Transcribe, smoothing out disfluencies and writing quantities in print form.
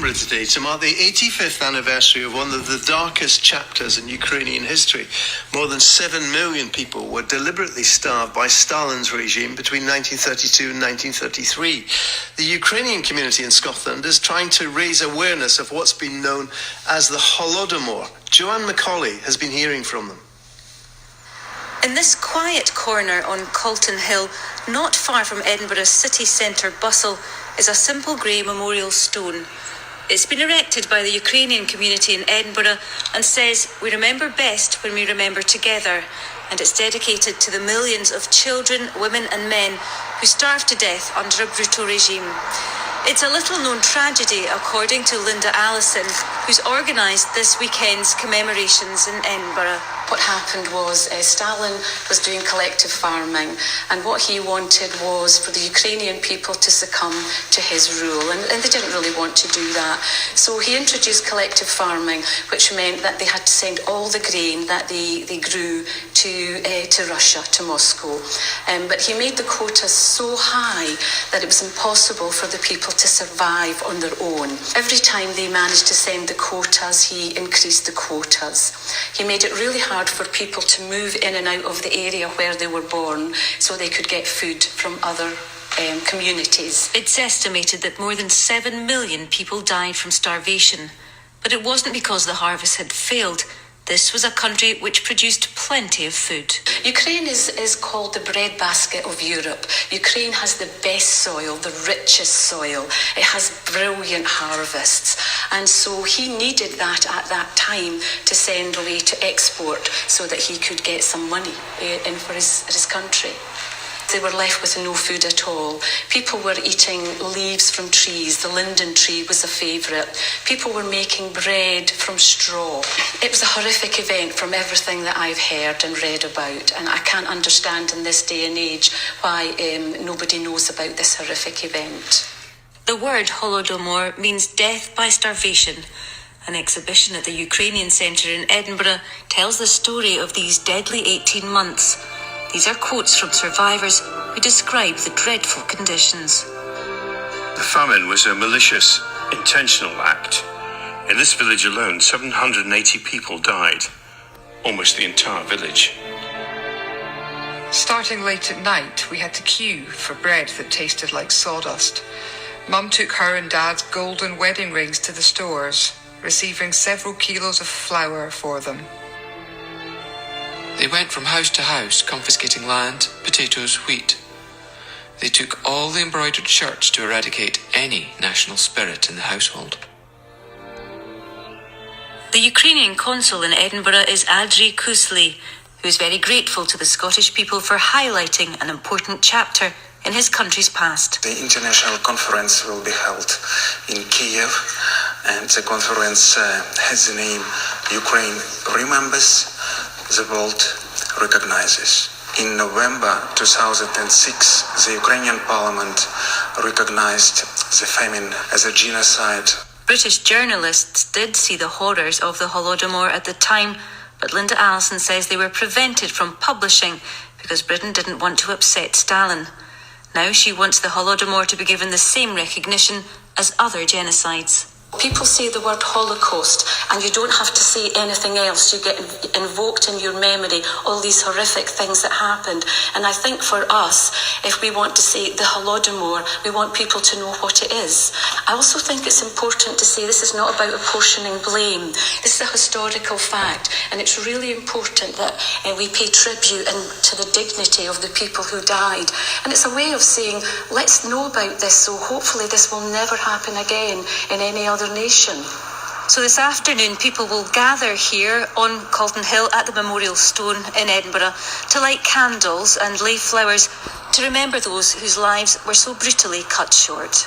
Edinburgh today to mark the 85th anniversary of one of the darkest chapters in Ukrainian history. More than 7 million people were deliberately starved by Stalin's regime between 1932 and 1933. The Ukrainian community in Scotland is trying to raise awareness of what's been known as the Holodomor. Joanne Macaulay has been hearing from them. In this quiet corner on Calton Hill, not far from Edinburgh's city centre bustle, is a simple grey memorial stone. It's been erected by the Ukrainian community in Edinburgh and says, "We remember best when we remember together," and it's dedicated to the millions of children, women and men who starved to death under a brutal regime. It's a little-known tragedy, according to Linda Allison, who's organised this weekend's commemorations in Edinburgh. What happened was Stalin was doing collective farming, and what he wanted was for the Ukrainian people to succumb to his rule, and they didn't really want to do that. So he introduced collective farming, which meant that they had to send all the grain that they grew to Russia, to Moscow. But he made the quotas so high that it was impossible for the people to survive on their own. Every time they managed to send the quotas, he increased the quotas. He made it really hard for people to move in and out of the area where they were born so they could get food from other communities. It's estimated that more than 7 million people died from starvation. But it wasn't because the harvest had failed. This was a country which produced plenty of food. Ukraine is called the breadbasket of Europe. Ukraine has the best soil, the richest soil. It has brilliant harvests. And so he needed that at that time to send away to export so that he could get some money in for his country. They were left with no food at all. People were eating leaves from trees. The linden tree was a favourite. People were making bread from straw. It was a horrific event from everything that I've heard and read about, and I can't understand in this day and age why nobody knows about this horrific event. The word Holodomor means death by starvation. An exhibition at the Ukrainian Centre in Edinburgh tells the story of these deadly 18 months. These are quotes from survivors who describe the dreadful conditions. The famine was a malicious, intentional act. In this village alone, 780 people died, almost the entire village. Starting late at night, we had to queue for bread that tasted like sawdust. Mum took her and Dad's golden wedding rings to the stores, receiving several kilos of flour for them. They went from house to house, confiscating land, potatoes, wheat. They took all the embroidered shirts to eradicate any national spirit in the household. The Ukrainian consul in Edinburgh is Andriy Kusly, who is very grateful to the Scottish people for highlighting an important chapter in his country's past. The international conference will be held in Kiev, and the conference has the name Ukraine Remembers, the world recognizes. In November 2006, the Ukrainian parliament recognized the famine as a genocide. British journalists did see the horrors of the Holodomor at the time, but Linda Allison says they were prevented from publishing because Britain didn't want to upset Stalin. Now she wants the Holodomor to be given the same recognition as other genocides. People say the word Holocaust, and you don't have to say anything else. You get invoked in your memory all these horrific things that happened. And I think for us, if we want to say the Holodomor, we want people to know what it is. I also think it's important to say this is not about apportioning blame. This is a historical fact, and it's really important that we pay tribute to the dignity of the people who died. And it's a way of saying, let's know about this, so hopefully this will never happen again in any other nation. So this afternoon people will gather here on Calton Hill at the Memorial Stone in Edinburgh to light candles and lay flowers to remember those whose lives were so brutally cut short.